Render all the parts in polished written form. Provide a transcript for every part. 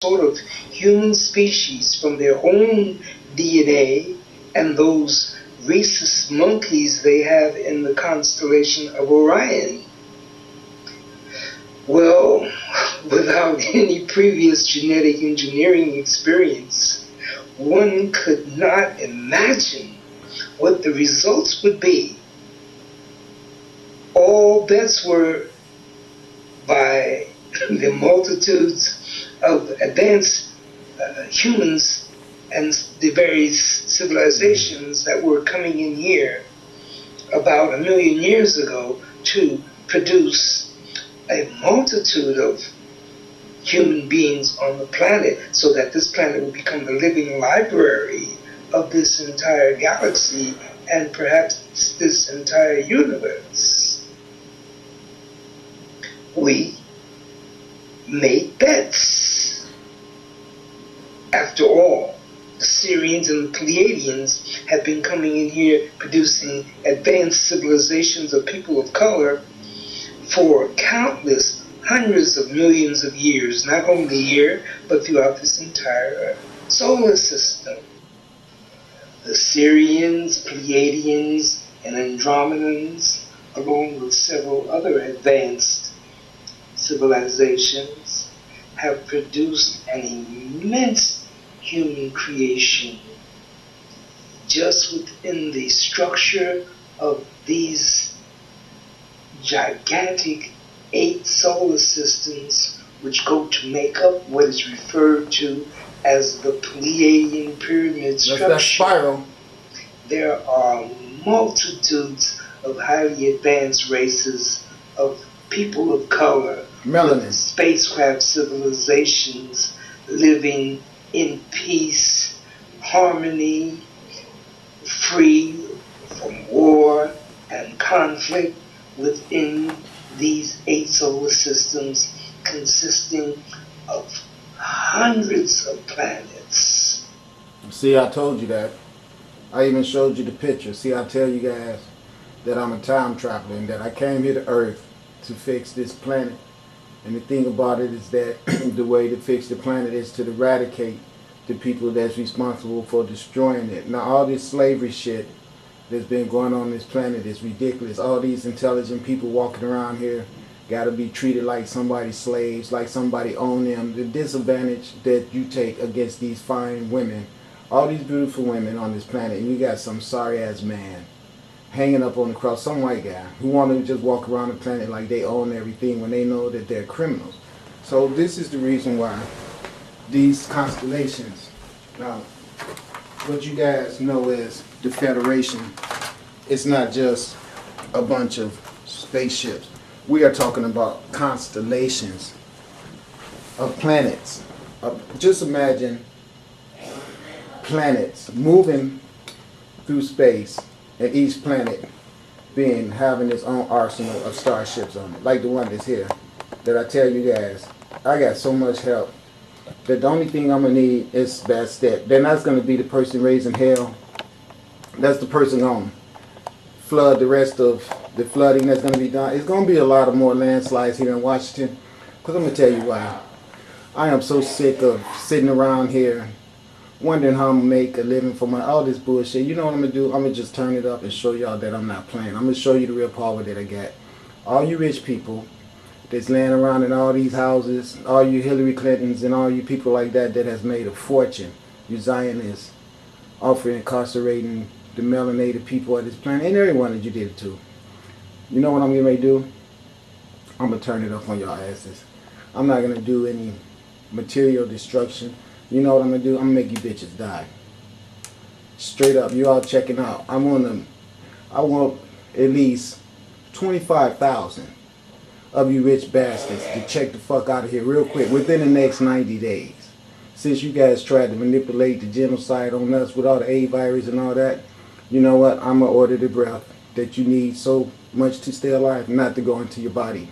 sort of human species from their own DNA and those rhesus monkeys they have in the constellation of Orion. Well, without any previous genetic engineering experience, one could not imagine what the results would be. All bets were by the multitudes of advanced humans and the various civilizations that were coming in here about 1,000,000 years ago to produce a multitude of human beings on the planet so that this planet would become the living library of this entire galaxy and perhaps this entire universe. We made bets. After all, the Syrians and the Pleiadians have been coming in here producing advanced civilizations of people of color for countless hundreds of millions of years, not only here, but throughout this entire solar system. The Syrians, Pleiadians, and Andromedans, along with several other advanced civilizations, have produced an immense human creation just within the structure of these gigantic 8 solar systems, which go to make up what is referred to as the Pleiadian pyramid structure. That's that spiral. There are multitudes of highly advanced races of people of color, melanin, spacecraft civilizations living in peace, harmony, free from war and conflict within these 8 solar systems consisting of hundreds of planets. See, I told you that. I even showed you the picture. See, I tell you guys that I'm a time traveler and that I came here to Earth to fix this planet. And the thing about it is that the way to fix the planet is to eradicate the people that's responsible for destroying it. Now, all this slavery shit that's been going on this planet is ridiculous. All these intelligent people walking around here got to be treated like somebody's slaves, like somebody own them. The disadvantage that you take against these fine women, all these beautiful women on this planet, and you got some sorry-ass man hanging up on the cross, some white guy who want to just walk around the planet like they own everything when they know that they're criminals. So this is the reason why these constellations, now what you guys know is the Federation, it's not just a bunch of spaceships. We are talking about constellations of planets. Just imagine planets moving through space and each planet having its own arsenal of starships on it, like the one that's here. That I tell you guys, I got so much help that the only thing I'm gonna need is that step. Then that's gonna be the person raising hell. That's the person gonna flood the rest of the flooding that's gonna be done. It's gonna be a lot of more landslides here in Washington. Cause I'm gonna tell you why. I am so sick of sitting around here wondering how I'm gonna make a living for all this bullshit. You know what I'm gonna do? I'm gonna just turn it up and show y'all that I'm not playing. I'm gonna show you the real power that I got. All you rich people that's laying around in all these houses, all you Hillary Clintons and all you people like that that has made a fortune, you Zionists, offering incarcerating the melanated people of this planet, and everyone that you did it to. You know what I'm getting ready to do? I'm gonna turn it up on y'all asses. I'm not gonna do any material destruction. You know what I'm gonna do? I'm gonna make you bitches die. Straight up, you all checking out. I want at least 25,000 of you rich bastards to check the fuck out of here real quick within the next 90 days. Since you guys tried to manipulate the genocide on us with all the A virus and all that, you know what? I'm gonna order the breath that you need so much to stay alive, not to go into your body.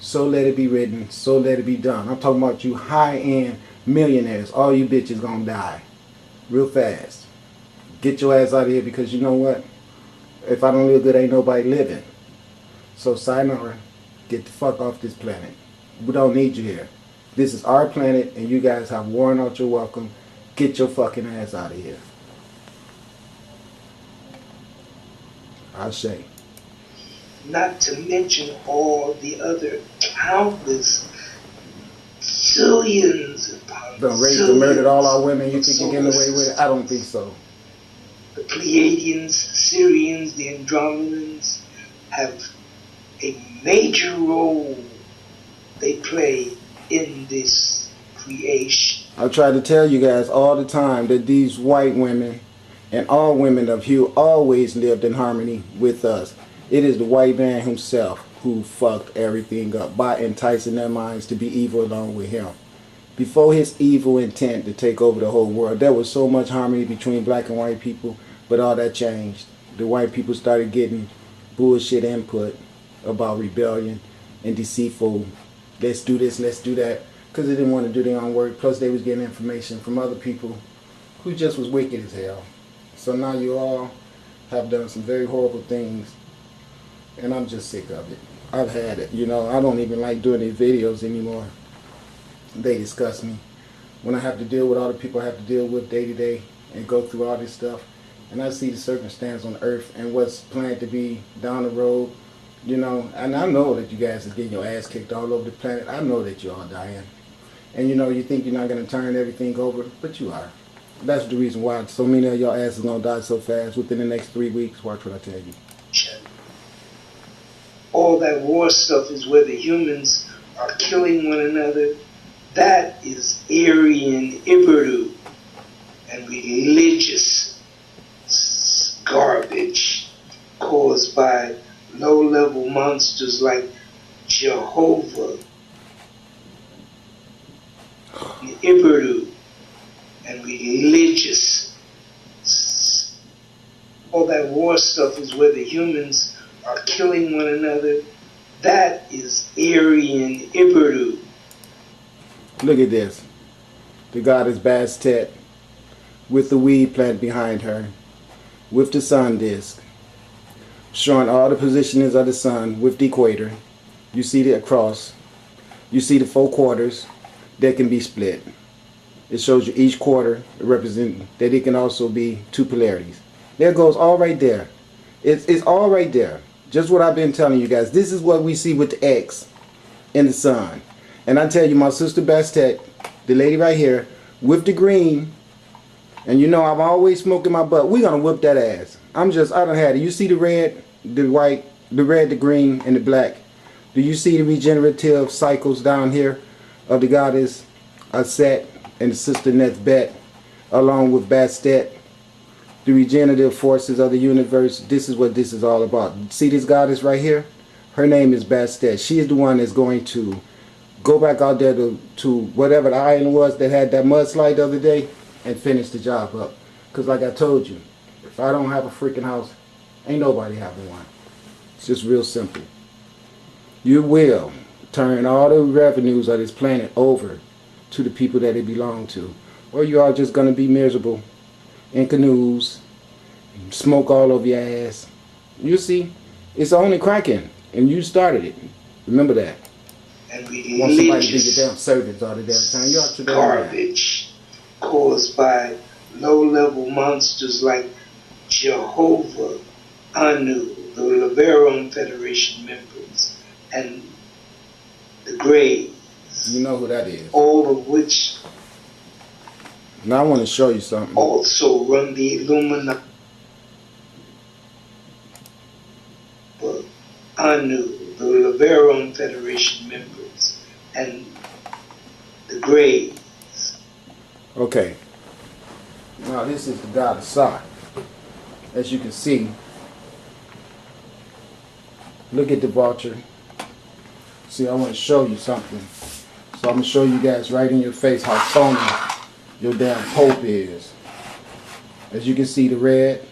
So let it be written, so let it be done. I'm talking about you high-end millionaires. All you bitches gonna die real fast. Get your ass out of here, because you know what? If I don't live good, ain't nobody living. So sayonara, get the fuck off this planet. We don't need you here. This is our planet, and you guys have worn out your welcome. Get your fucking ass out of here. I say. Not to mention all the other countless zillions upon The raped and murdered all our women. You think you're getting away with it? I don't think so. The Pleiadians, Syrians, the Andromedans have a major role they play in this creation. I try to tell you guys all the time that these white women and all women of hue always lived in harmony with us. It is the white man himself who fucked everything up by enticing their minds to be evil along with him. Before his evil intent to take over the whole world, there was so much harmony between black and white people, but all that changed. The white people started getting bullshit input about rebellion and deceitful, let's do this, let's do that, because they didn't want to do their own work. Plus they was getting information from other people who just was wicked as hell. So now you all have done some very horrible things, and I'm just sick of it. I've had it. You know, I don't even like doing these videos anymore. They disgust me. When I have to deal with all the people I have to deal with day to day and go through all this stuff, and I see the circumstance on Earth and what's planned to be down the road, you know, and I know that you guys are getting your ass kicked all over the planet. I know that you're all dying. And you know, you think you're not going to turn everything over, but you are. That's the reason why so many of your asses going to die so fast within the next 3 weeks. Watch what I tell you. All that war stuff is where the humans are killing one another. That is Aryan Iberdu and religious garbage caused by low-level monsters like Jehovah, Iberdu, and religious. All that war stuff is where the humans are killing one another. That is Aryan Iberdu. Look at this. The goddess Bastet with the weed plant behind her, with the sun disk, showing all the positionings of the sun with the equator. You see the cross. You see the 4 quarters that can be split. It shows you each quarter represent that it can also be 2 polarities. There goes all right there. It's all right there. Just what I've been telling you guys. This is what we see with the X in the sun. And I tell you, my sister Bastet, the lady right here, with the green, and you know I'm always smoking my butt. We're going to whip that ass. I done had it. You see the red, the white, the red, the green, and the black. Do you see the regenerative cycles down here of the goddess Aset and the sister Netzbet, along with Bastet? The regenerative forces of the universe. This is what this is all about. See this goddess right here? Her name is Bastet. She is the one that's going to go back out there to whatever the island was that had that mudslide the other day and finish the job up. Because like I told you, if I don't have a freaking house, ain't nobody having one. It's just real simple. You will turn all the revenues of this planet over to the people that it belong to. Or you are just going to be miserable in canoes, smoke all over your ass. You see, it's only cracking, and you started it. Remember that. And Want somebody to be your damn servants all the damn time. You ought to garbage caused by low-level monsters like Jehovah, Anu, the Liberum Federation members, and the Greys. You know who that is. All of which now I want to show you something. Also run the Illuminati. Anu, the Liberum Federation members, and the Greys. Okay. Now this is the god of Sa. As you can see, look at the vulture. See, I want to show you something. So I'm going to show you guys right in your face how phony your damn Pope is. As you can see, the red,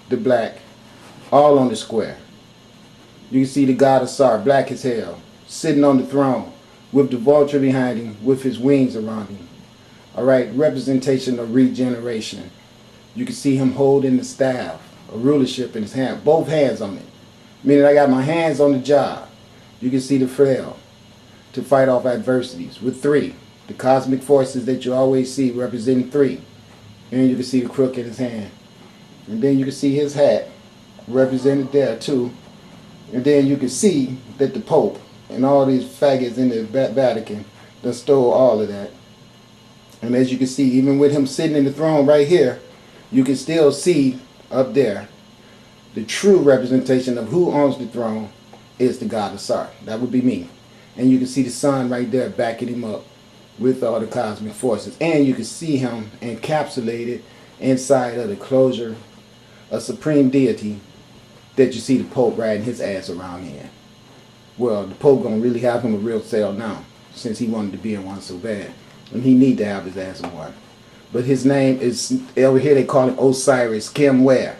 the black, all on the square. You can see the god of Sar, black as hell, sitting on the throne with the vulture behind him, with his wings around him. Alright, representation of regeneration. You can see him holding the staff, a rulership in his hand, both hands on it. Meaning I got my hands on the job. You can see the flail to fight off adversities with 3. The cosmic forces that you always see representing 3. And you can see the crook in his hand. And then you can see his hat represented there too. And then you can see that the Pope and all these faggots in the Vatican done stole all of that. And as you can see, even with him sitting in the throne right here, you can still see up there the true representation of who owns the throne is the God of Sar. That would be me. And you can see the sun right there backing him up with all the cosmic forces. And you can see him encapsulated inside of the closure of supreme deity that you see the Pope riding his ass around in. Well, the Pope gonna really have him a real cell now, since he wanted to be in one so bad. And he need to have his ass in one. But his name is, over here they call him Osiris Kemware.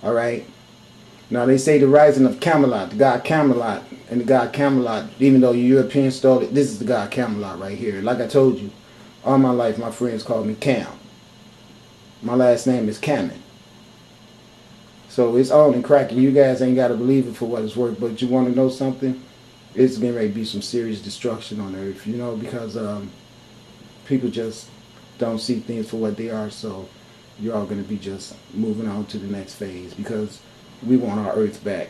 Alright? Now they say the rising of Camelot, the god Camelot, and the god Camelot, even though you Europeans stole it, this is the god Camelot right here. Like I told you, all my life my friends called me Cam. My last name is Cameron. So it's on and cracking. You guys ain't got to believe it for what it's worth, but you want to know something? It's getting ready to be some serious destruction on Earth, you know, because people just don't see things for what they are, so you're all going to be just moving on to the next phase because we want our Earth back,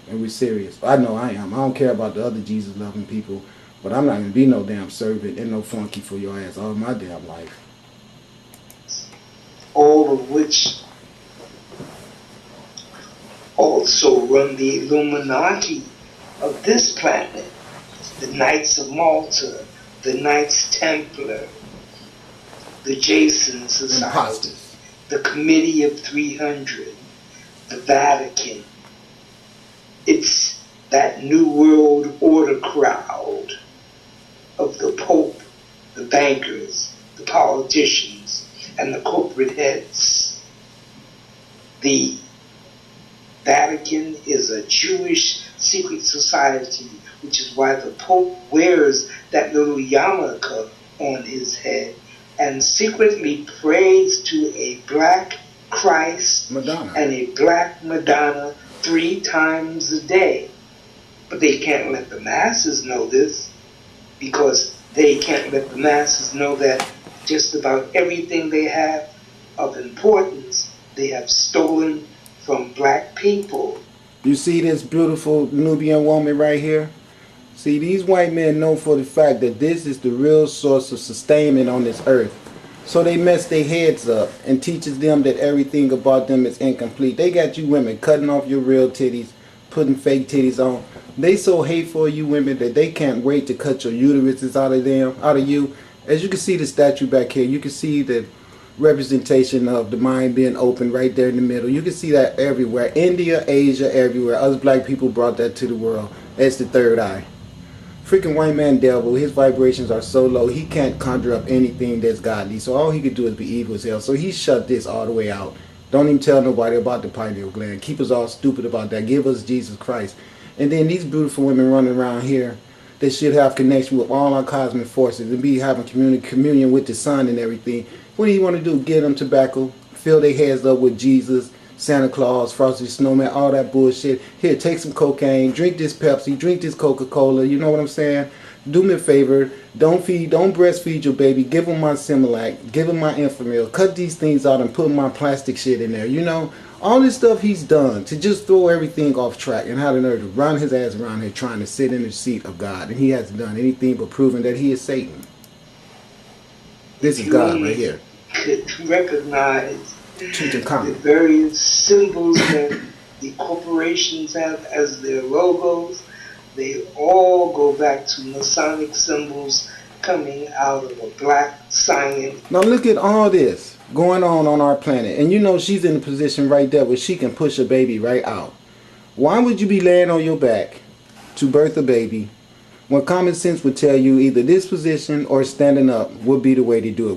and we're serious. I know I am. I don't care about the other Jesus-loving people, but I'm not going to be no damn servant and no flunky for your ass all my damn life. All of which also run the Illuminati of this planet, the Knights of Malta, the Knights Templar, the Jason Society, the Committee of 300, the Vatican. It's that New World Order crowd of the Pope, the bankers, the politicians, and the corporate heads. The Vatican is a Jewish secret society, which is why the Pope wears that little yarmulke on his head and secretly prays to a black Christ Madonna and a black Madonna 3 times a day. But they can't let the masses know this, because they can't let the masses know that just about everything they have of importance they have stolen from black people. You see this beautiful Nubian woman right here? See, these white men know for the fact that this is the real source of sustainment on this earth. So they mess their heads up and teaches them that everything about them is incomplete. They got you women cutting off your real titties, putting fake titties on. They so hateful of you women that they can't wait to cut your uteruses out of you. As you can see the statue back here, you can see the representation of the mind being open right there in the middle. You can see that everywhere. India, Asia, everywhere. Us black people brought that to the world. That's the third eye. Freaking white man devil, his vibrations are so low, he can't conjure up anything that's godly. So all he could do is be evil as hell. So he shut this all the way out. Don't even tell nobody about the pineal gland. Keep us all stupid about that. Give us Jesus Christ. And then these beautiful women running around here, they should have connection with all our cosmic forces and be having communion with the sun and everything. What do you want to do? Get them tobacco, fill their heads up with Jesus, Santa Claus, Frosty Snowman, all that bullshit. Here, take some cocaine, drink this Pepsi, drink this Coca-Cola. You know what I'm saying? Do me a favor. Don't breastfeed your baby. Give them my Similac. Give them my Enfamil. Cut these things out and put my plastic shit in there. You know, all this stuff he's done to just throw everything off track and have the nerve to run his ass around here trying to sit in the seat of God. And he hasn't done anything but proven that he is Satan. This is God right here. Could recognize the various symbols that the corporations have as their logos. They all go back to Masonic symbols coming out of a black science. Now look at all this going on our planet. And you know she's in a position right there where she can push a baby right out. Why would you be laying on your back to birth a baby when common sense would tell you either this position or standing up would be the way to do it?